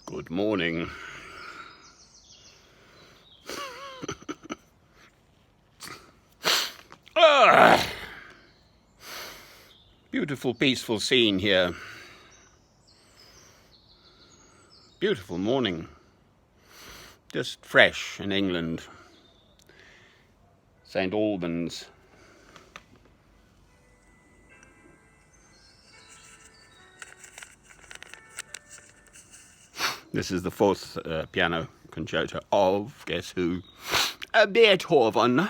Good morning. Beautiful, peaceful scene here. Beautiful morning. Just fresh in England. St. Albans. This is the fourth piano concerto of, guess who? Beethoven.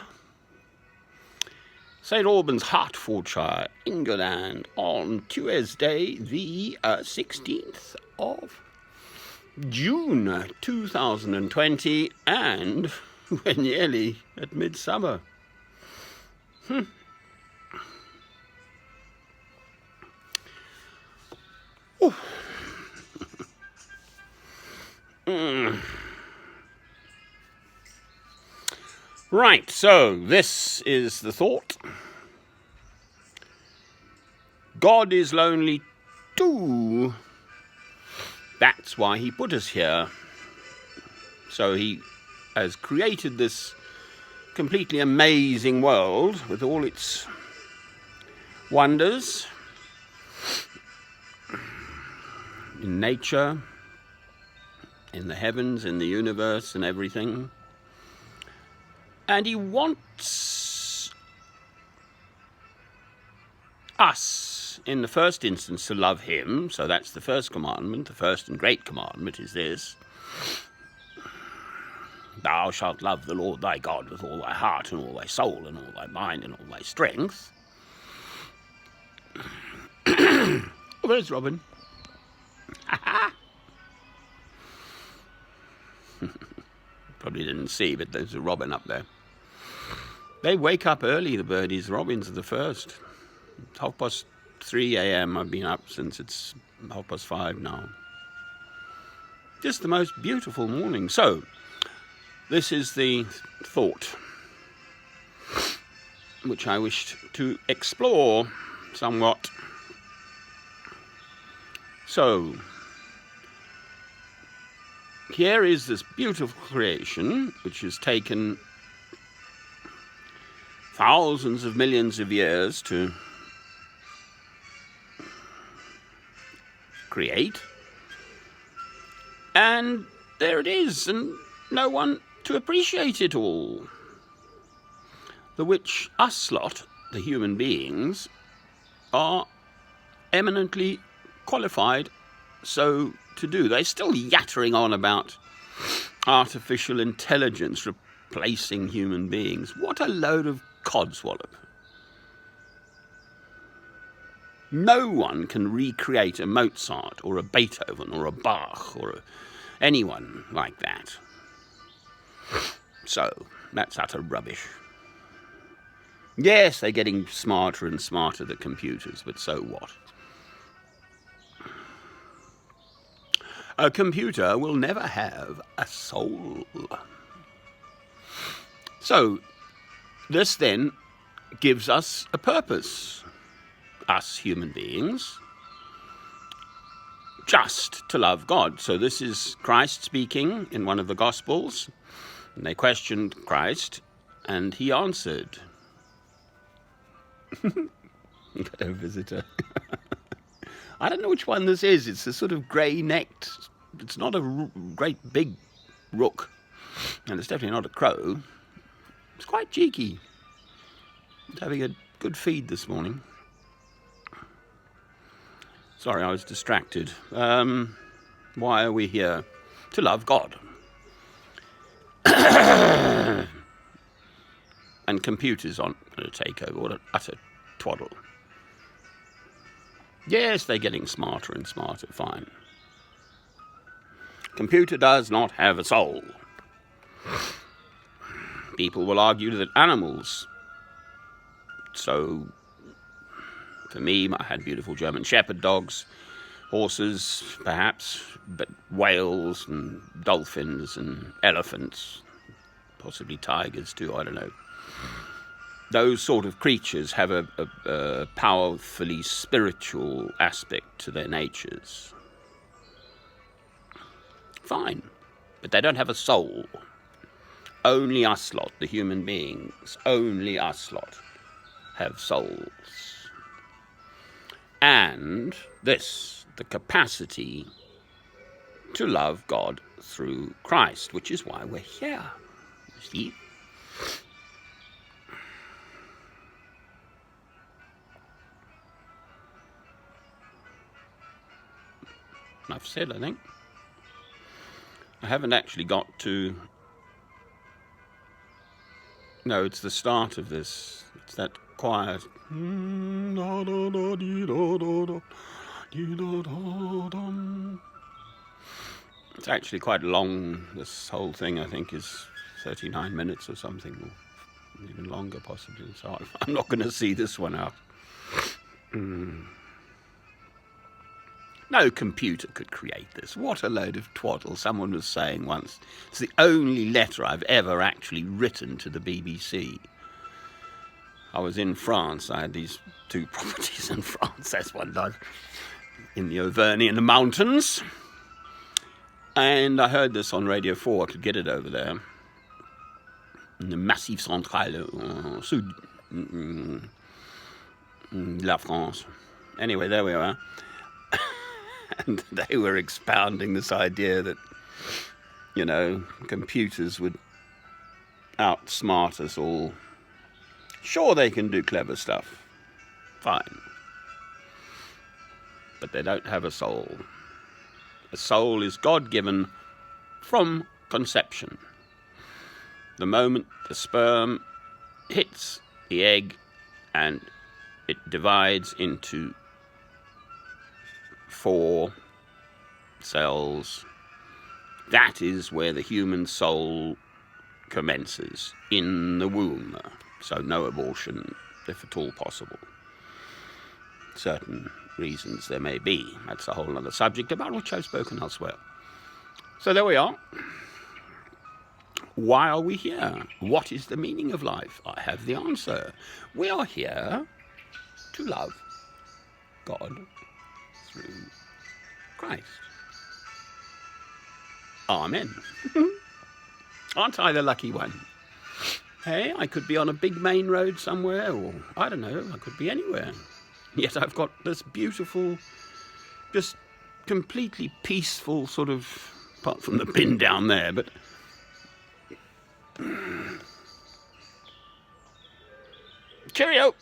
St. Albans, Hertfordshire, England, on Tuesday, the 16th of June 2020, and we're nearly at midsummer. Right, so this is the thought. God is lonely too. That's why he put us here. So he has created this completely amazing world with all its wonders in nature, in the heavens, in the universe, and everything. And he wants us, in the first instance, to love him. So that's the first commandment. The first and great commandment is this: thou shalt love the Lord thy God with all thy heart and all thy soul and all thy mind and all thy strength. Oh, there's Robin. Probably didn't see, but there's a robin up there. They wake up early, the birdies. The robins are the first. It's 3:30 a.m. I've been up since it's 5:30 now. Just the most beautiful morning. So, this is the thought which I wished to explore somewhat. So, here is this beautiful creation which has taken thousands of millions of years to create, and there it is, and no one to appreciate it all, the which us lot, the human beings, are eminently qualified so to do. They're still yattering on about artificial intelligence replacing human beings. What a load of codswallop. No one can recreate a Mozart or a Beethoven or a Bach or anyone like that. So, that's utter rubbish. Yes, they're getting smarter and smarter, the computers, but so what? A computer will never have a soul. So, this then gives us a purpose, us human beings, just to love God. So this is Christ speaking in one of the Gospels, and they questioned Christ, and he answered. Got a visitor. I don't know which one this is. It's a sort of grey-necked. It's not a great big rook, and it's definitely not a crow. It's quite cheeky. It's having a good feed this morning. Sorry, I was distracted. Why are we here? To love God. And computers aren't going to take over. What an utter twaddle. Yes, they're getting smarter and smarter, fine. Computer does not have a soul. People will argue that animals. So, for me, I had beautiful German Shepherd dogs, horses, perhaps, but whales and dolphins and elephants, possibly tigers too, I don't know. those sort of creatures have a powerfully spiritual aspect to their natures. Fine, but they don't have a soul. Only us lot, the human beings, only us lot have souls. And this, the capacity to love God through Christ, which is why we're here. You see? Enough said, I think. I haven't actually got to... No, it's the start of this. It's that quiet... It's actually quite long. This whole thing, I think, is 39 minutes or something, or even longer possibly. So I'm not going to see this one out. No computer could create this. What a load of twaddle. Someone was saying once, it's the only letter I've ever actually written to the BBC. I was in France. I had these 2 properties in France. That's one died in the Auvergne in the mountains. And I heard this on Radio 4. I could get it over there. In the Massif Central, Sud, La France. Anyway, there we are. And they were expounding this idea that, you know, computers would outsmart us all. Sure, they can do clever stuff. Fine. But they don't have a soul. A soul is God-given from conception. The moment the sperm hits the egg and it divides into 4 cells, that is where the human soul commences, in the womb. So no abortion, if at all possible. Certain reasons there may be. That's a whole other subject about which I've spoken elsewhere. So there we are. Why are we here? What is the meaning of life? I have the answer. We are here to love God through Christ. Amen. Aren't I the lucky one? Hey, I could be on a big main road somewhere, or I don't know, I could be anywhere. Yet I've got this beautiful, just completely peaceful sort of, apart from the bin down there, but cheerio!